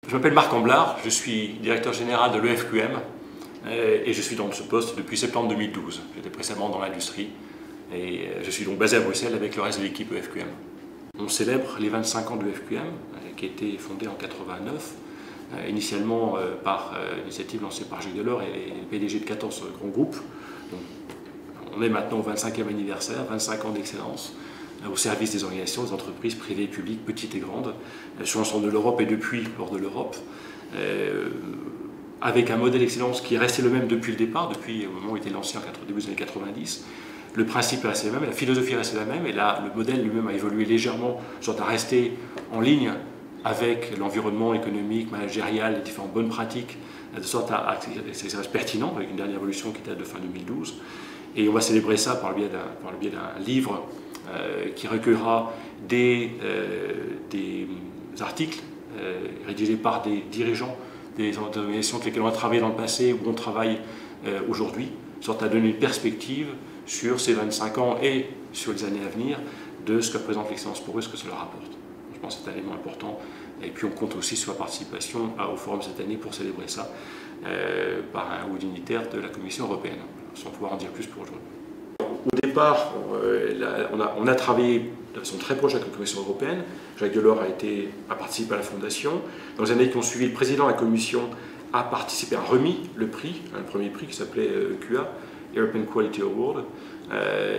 Je m'appelle Marc Amblard, je suis directeur général de l'EFQM et je suis dans ce poste depuis septembre 2012. J'étais précédemment dans l'industrie et je suis donc basé à Bruxelles avec le reste de l'équipe EFQM. On célèbre les 25 ans de l'EFQM qui a été fondé en 89, initialement par initiative lancée par Jacques Delors et le PDG de 14 grands groupes. Donc, on est maintenant au 25e anniversaire, 25 ans d'excellence au service des organisations, des entreprises privées, publiques, petites et grandes, sur l'ensemble de l'Europe et depuis hors de l'Europe, avec un modèle d'excellence qui est resté le même depuis le départ, depuis le moment où il était lancé au début des années 90. Le principe est resté le même, la philosophie est restée la même, et là, le modèle lui-même a évolué légèrement, soit à rester en ligne avec l'environnement économique, managérial, les différentes bonnes pratiques, de sorte à ce que ça reste pertinent, avec une dernière évolution qui date de fin 2012. Et on va célébrer ça par le biais d'un livre qui recueillera des articles rédigés par des dirigeants des organisations avec lesquelles on a travaillé dans le passé ou on travaille aujourd'hui, sorte à donner une perspective sur ces 25 ans et sur les années à venir de ce que représente l'excellence pour eux, ce que ça leur apporte. Je pense que c'est un élément important. Et puis on compte aussi sur la participation au forum cette année pour célébrer ça par un haut dignitaire de la Commission européenne, sans pouvoir en dire plus pour aujourd'hui. Au départ, on a travaillé de façon très proche avec la Commission européenne. Jacques Delors a participé à la fondation. Dans les années qui ont suivi, le président de la Commission a participé, a remis le prix, un premier prix qui s'appelait EQA, European Quality Award.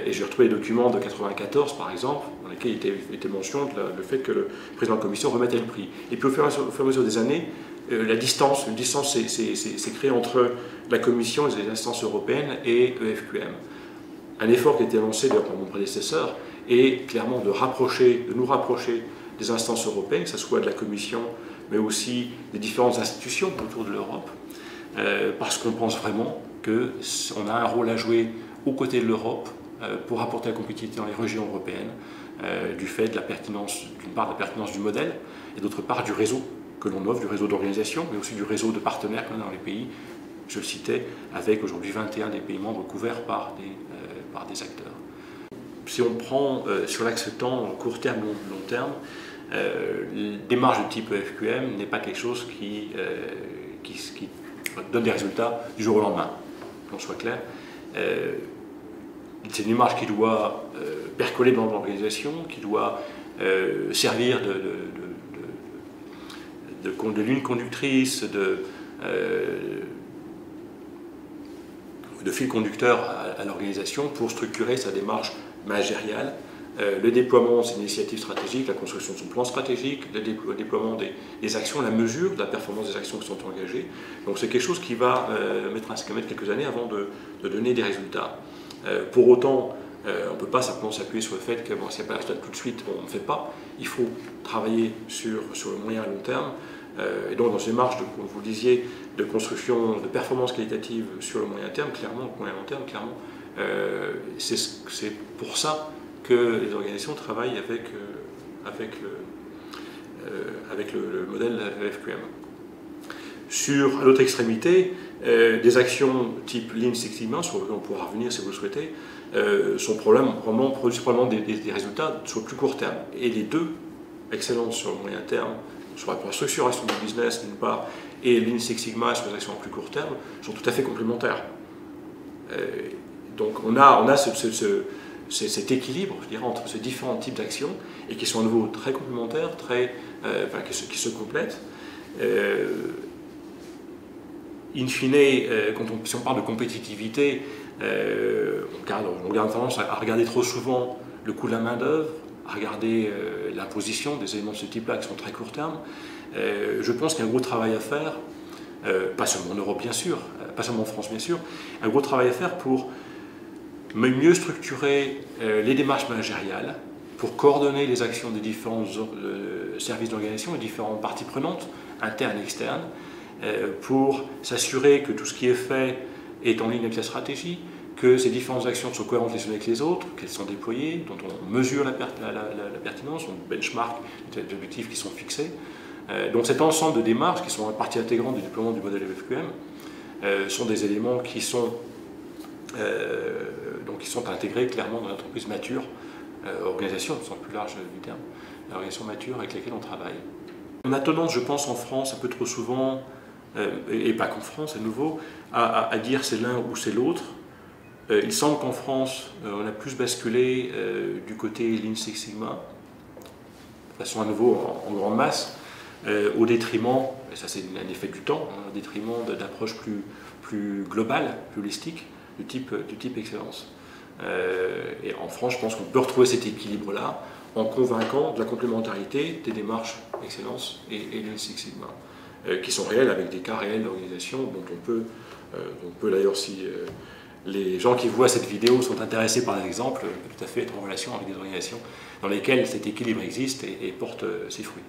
Et j'ai retrouvé les documents de 1994, par exemple, dans lesquels il était mention le fait que le président de la Commission remettait le prix. Et puis au fur et à mesure des années, une distance s'est créée entre la Commission et les instances européennes et EFQM. Un effort qui a été lancé par mon prédécesseur est clairement de nous rapprocher des instances européennes, que ce soit de la Commission, mais aussi des différentes institutions autour de l'Europe, parce qu'on pense vraiment qu'on a un rôle à jouer aux côtés de l'Europe pour apporter la compétitivité dans les régions européennes, du fait de la pertinence, d'une part de la pertinence du modèle, et d'autre part du réseau que l'on offre, du réseau d'organisation, mais aussi du réseau de partenaires qu'on a dans les pays. Je le citais, avec aujourd'hui 21 des pays membres couverts par des acteurs. Si on prend sur l'axe temps, court terme, long terme, la démarche de type EFQM n'est pas quelque chose qui donne des résultats du jour au lendemain, qu'on soit clair. C'est une démarche qui doit percoler dans l'organisation, qui doit servir de ligne conductrice, de fil conducteur à l'organisation pour structurer sa démarche managériale. Le déploiement de ses initiatives stratégiques, la construction de son plan stratégique, le déploiement des actions, la mesure de la performance des actions qui sont engagées. Donc c'est quelque chose qui va mettre quelques années avant de donner des résultats. Pour autant, on ne peut pas simplement s'appuyer sur le fait que s'il n'y a pas de résultat tout de suite, on ne fait pas. Il faut travailler sur le moyen et long terme. Et donc dans une démarche, comme vous le disiez, de construction de performance qualitative sur le moyen terme, clairement, le moyen long terme, clairement, c'est pour ça que les organisations travaillent avec le modèle EFQM. À l'autre extrémité, des actions type Lean Six Sigma, sur lesquelles on pourra revenir si vous le souhaitez, produisent probablement des résultats sur le plus court terme. Et les deux, excellence sur le moyen terme, sur la structuration du business d'une part, et Lean Six Sigma sur les actions à plus court terme, sont tout à fait complémentaires. Donc on a cet équilibre, je dirais, entre ces différents types d'actions, et qui sont à nouveau très complémentaires, qui se complètent. In fine, si on parle de compétitivité, on garde tendance à regarder trop souvent le coût de la main-d'œuvre, à regarder l'imposition des éléments de ce type-là qui sont très court terme. Je pense qu'il y a un gros travail à faire, pas seulement en Europe bien sûr, pas seulement en France bien sûr, un gros travail à faire pour mieux structurer les démarches managériales, pour coordonner les actions des différents services d'organisation et différentes parties prenantes, internes et externes, pour s'assurer que tout ce qui est fait est en ligne avec la stratégie, que ces différentes actions sont cohérentes les unes avec les autres, qu'elles sont déployées, dont on mesure la pertinence, on benchmark les objectifs qui sont fixés. Donc cet ensemble de démarches qui sont partie intégrante du déploiement du modèle EFQM sont des éléments qui sont intégrés clairement dans l'entreprise mature, organisation, au sens plus large du terme, l'organisation mature avec laquelle on travaille. On a tendance, je pense, en France, un peu trop souvent, et pas qu'en France à nouveau, à dire c'est l'un ou c'est l'autre. Il semble qu'en France, on a plus basculé du côté Lean Six Sigma, de façon à nouveau en grande masse, au détriment, et ça c'est un effet du temps, hein, au détriment d'approches plus globales, plus holistiques, du type excellence. Et en France, je pense qu'on peut retrouver cet équilibre-là en convainquant de la complémentarité des démarches excellence et Lean Six Sigma, qui sont réelles avec des cas réels d'organisation dont on peut d'ailleurs, si les gens qui voient cette vidéo sont intéressés par l'exemple, tout à fait être en relation avec des organisations dans lesquelles cet équilibre existe et porte ses fruits.